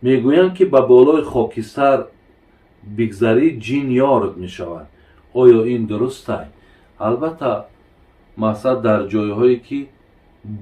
میگویند که به بالای خاکستر بگذری جین یارت میشود. آیا این درست است؟ البته مثلا در جایهایی که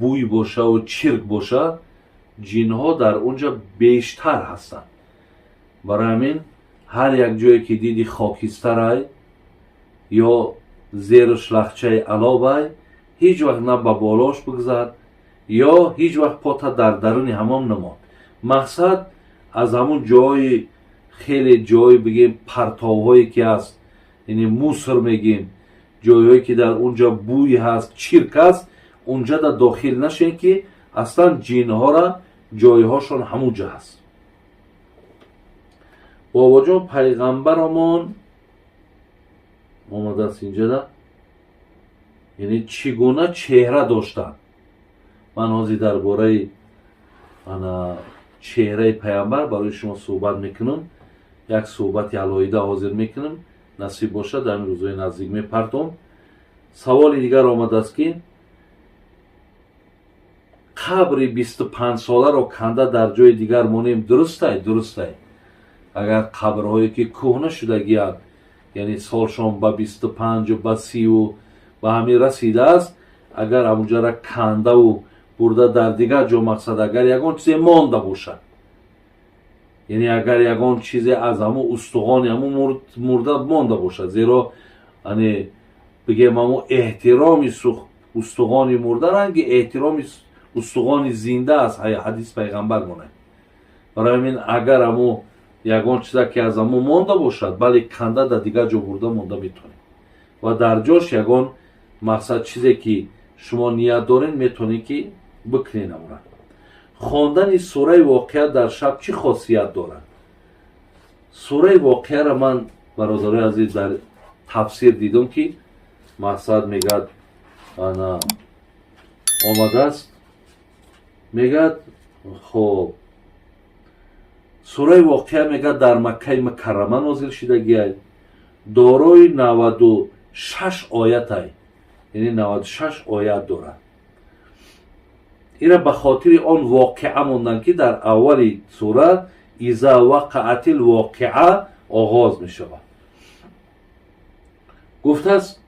بوی باشه و چرک باشه جین ها در اونجا بیشتر هستند. برای همین هر یک جایی که دیدی خاکستر ای یا زیرش لخچه علاب ای هیچ وقت نه به بالاش بگذر یا هیچ وقت پاتا در درون حمام نمان. مقصد از همون جای خیلی جای بگیم پرتاوهایی که هست، یعنی موسر میگیم، جایهایی که در اونجا بوی هست، چرک هست، اونجا در داخل نشین که اصلا جین ها را جایهاشون همونجا هست. بابا جان پیغمبرمان آمده است اینجا ده، یعنی چگونه چهره داشتن. من حاضر درباره چهره پیامبر برای شما صحبت میکنم، یک صحبت علایده حاضر میکنم، نصیب باشه در این روزهای نزدیک میپرتم. سوال دیگر آمده است که قبر 25 ساله را کنده در جای دیگر مانیم، درسته؟ درسته. اگر قبرهایی که کهنه شدگی هست، یعنی سالشان به 25 و به 30 و به همین رسیده است، اگر همونجا را کنده و برده در دیگر جا، مقصد اگر یکان چیزی مانده باشد، یعنی اگر یکان چیزی از همون استخوان همون مرده مانده باشد، زیرا یعنی بگیم همون احترامی استخوان مرده رنگ احترامی استخوان زنده است، حدیث پیغمبر مونه. برای همین اگر همون یکان چیزی که از همون مانده باشد بله کنده در دیگر جا برده مانده میتونه و در جاش یکان مقصد چیزی که شما نیت دارین میتونی که بکنین. امورا خواندن سوره واقعه در شب چی خاصیت دارد؟ سوره واقعه را من برادرای عزیز در تفسیر دیدم که مقصد میگد آمده است، میگد خب سوره واقعه میگد در مکه مکرمه نازل شدگی است، دارای 96 آیت است، یعنی 96 آیت دارد. اینا به خاطر آن واقعه موندن که در اول سوره اذا وقعت الواقعه آغاز می شود. گفته است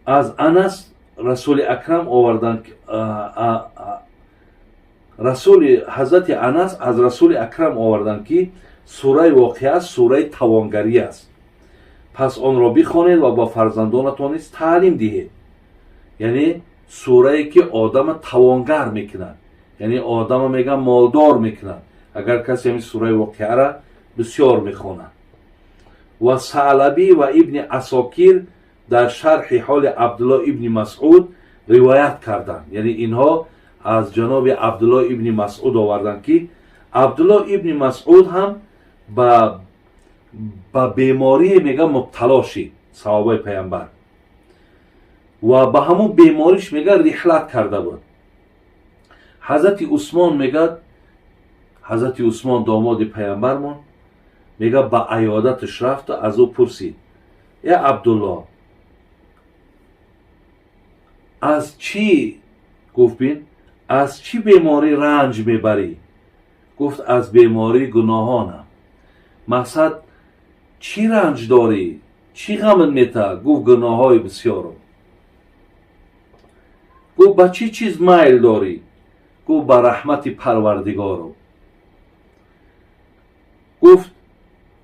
از انس رسول اکرم آوردن، رسول حضرت انس از رسول اکرم آوردن که سوره واقعه سوره توانگری است، پس آن را بخوانید و با فرزندانتان نیز تعلیم دهید. یعنی سوره ای که آدم توانگر میکنن، یعنی آدم میگن مالدار میکنن اگر کسی همین سوره واقعه را بسیار میخونه. و ثعلبی و ابن عساکر در شرح حال عبدالله ابن مسعود روایت کردند، یعنی اینها از جناب عبدالله ابن مسعود آوردن که عبدالله ابن مسعود هم با بیماری میگه مبتلا شد، صحابه پیامبر، و به همون بیماریش میگه رحلت کرده بود. حضرت عثمان میگه، حضرت عثمان داماد پیامبرمون میگه به عیادتش رفت و از او پرسید ای عبدالله از چی؟ گفت بین از چی بیماری رنج میبری؟ گفت از بیماری گناهانم. مقصد چی رنج داری؟ چی غمت میته؟ گفت گناه های بسیارم. گفت به چی چیز میل داری؟ گفت به رحمت پروردگارم. گفت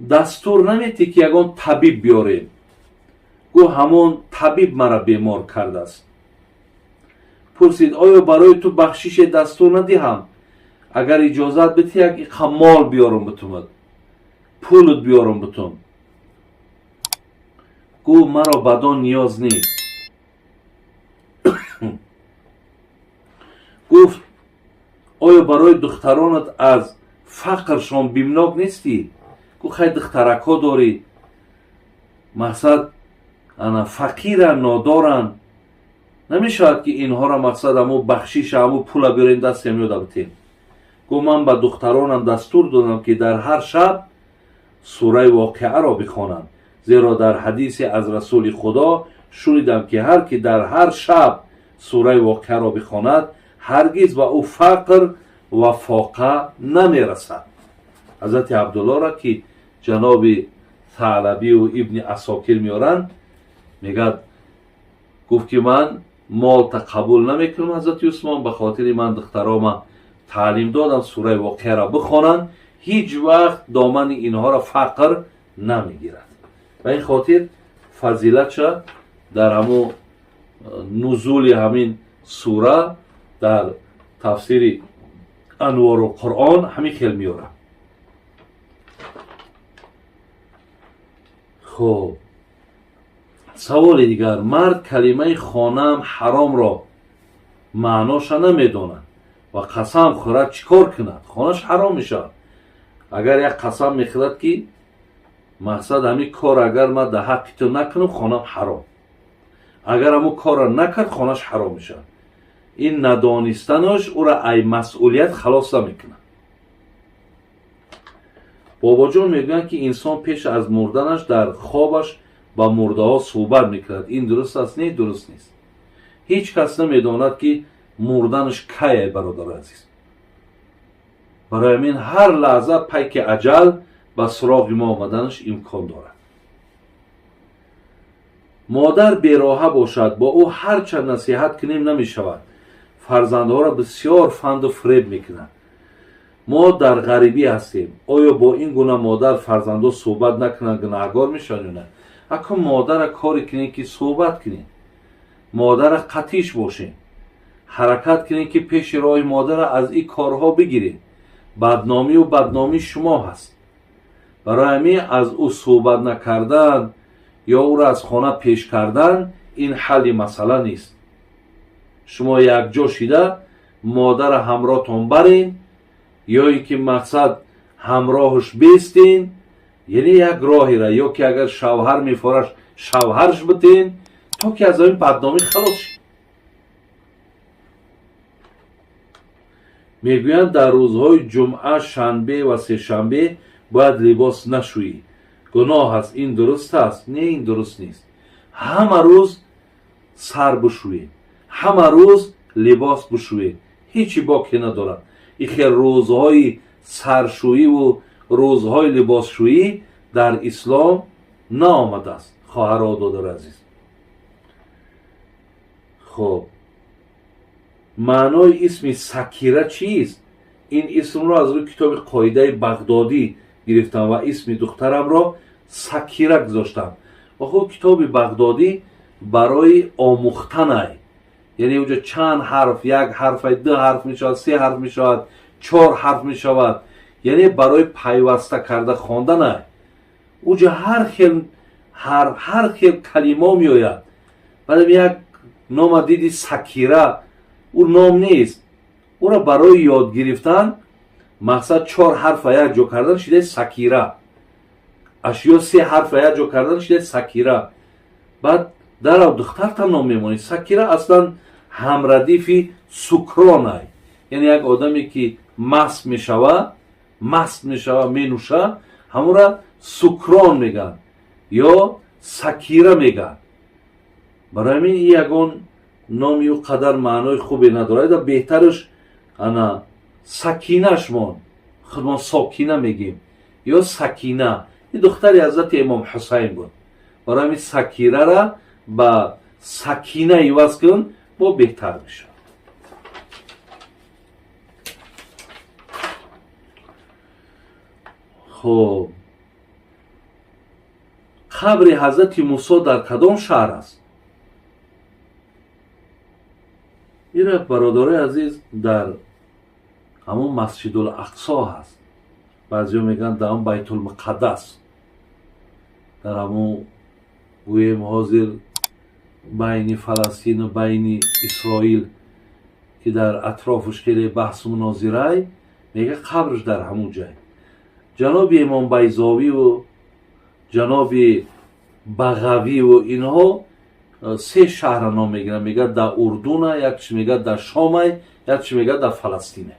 دستور نمیتی که یگان طبیب بیاریم؟ گفت همون طبیب مرا بیمار کرده است. پرسید آیا برای تو بخشش دستور ندهم؟ اگر اجازت بدی یک خمال بیارم بتومد، پولت بیارم بتوم. گفت مرا بدان نیاز نیست. گفت آیا برای دخترانت از فقرشان بیمناک نیستی؟ گفت خیلی دخترک ها داری، مقصد فقیرن نادارن، نمیشود که اینها را مقصد همو بخشیش همو پول بیارین دست همیو بتین. گفت من به دخترانم دستور دادم که در هر شب سوره واقعه را بخوانند، زیرا در حدیث از رسول خدا شنیدم که هر کی در هر شب سوره واقعه را بخواند هرگز به او فقر و فاقه نمیرسد. حضرت عبدالله را که جناب ثعلبی و ابن عساکر میارند میگد گفت که من مال قبول نمیکنم حضرت عثمان، به خاطر من دخترام تعلیم دادم سوره واقعه را بخوانند، هیچ وقت دامن اینها را فقر نمیگیرد. و این خاطر فضیلتش در همون نزول همین سوره در تفسیر انوار القرآن همین خیلی میاره. خب سوال دیگر، مرد کلمه خانم حرام را معناش نمیداند و قسم خورد چیکار کند؟ خانش حرام میشه. اگر یک قسم میخورد که مقصد همین کار اگر من در حق تو نکنم خانم حرام، اگر همون کار را نکرد خانش حرام میشه. این ندانستنش او را ای مسئولیت خلاص نمیکنه. بابا جان میگن که انسان پیش از مردنش در خوابش با مرده ها صحبت میکرد. این درست است؟ نه درست نیست. هیچ کس نمیداند که مردنش کیه برادر عزیز. برای همین هر لحظه پیک اجل به سراغ ما آمدنش امکان دارد. مادر بیراهه باشد با او هرچند نصیحت کنیم نمی شود. فرزندها را بسیار فند و فریب میکنند. ما در غریبی هستیم. آیا با این گونه مادر فرزندها صحبت نکنند گناهگار میشن یا نه؟ اگه مادر کاری کنید که صحبت کنید، مادر قطیش باشین، حرکت کنید که پیش راه مادر از این کارها بگیرید. بدنامی و بدنامی شما هست. برای همین از او صحبت نکردن یا او را از خانه پیش کردن این حل مسئله نیست. شما یک جا شیده مادر همراهتون برین یا اینکه مقصد همراهش بیستین، یعنی یک راهی را یا که اگر شوهر میفارش شوهرش بتین تا که از این بدنامی خلاص شید. میگویند در روزهای جمعه، شنبه و سه شنبه باید لباس نشویی. گناه است. این درست است؟ نه این درست نیست. همه روز سر بشویید، همه روز لباس بشویید، هیچی باکی ندارد. این خیلی روزهای سرشویی و روزهای لباسشویی در اسلام نآمده است. خواهر دادر عزیز، خب معنای اسم سکیره چیست؟ این اسم را از روی کتاب قاعده بغدادی گرفتم و اسم دخترم را سکیره گذاشتم. و خب کتاب بغدادی برای آموختن، یعنی اونجا چند حرف، یک حرف، دو حرف می شود، سه حرف می شود، چهار حرف می شود، یعنی برای پیوسته کرده خواندن. اونجا هر خیل کلمه می آید. ولی یک نام دیدی سکیره، او نام نیست. او را برای یاد گرفتن مقصد چهار حرف یک جا کردن شده سکیره، اشیا سه حرف یک جا کردن شده سکیره. بعد در دختر تا نام میمونی. سکیره اصلا همردیفی سکرانه، یعنی یک آدمی که مست میشوه می نوشه همون را سکران میگن یا سکیره میگن. برای همین یگان نامی و قدر معنای خوبی نداره. در بهترش انا سکینهش مان خود ما ساکینه میگیم یا سکینه. این دختری حضرت امام حسین بود. برای همین سکیره را با سکینه ایواز کن با بهتر میشه. خب قبر حضرت موسی در کدام شهر است؟ این برادر عزیز در همون مسجد الاقصی هست. بعضی میگن در همون بیت المقدس، در همون گویم حاضر بین فلسطین و بین اسرائیل که در اطرافش خیلی بحث و مناظره، میگه قبرش در همون جای. جناب امام بیضاوی و جناب بغوی و اینها سه شهر نام میگیرن. میگه در اردن، یکش میگه در شام، یکش میگه در فلسطینه.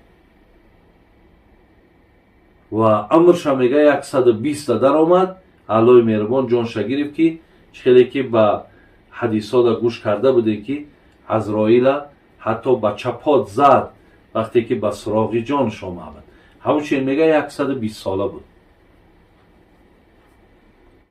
و عمرش میگه 120 در آمد. علای مهربان جان شگیرف که خیلی که با حدیثا در گوش کرده بوده که عزرائیل حتی به چپات زد وقتی که به سراغ جانش آمد. همچنین میگه 120 ساله بود.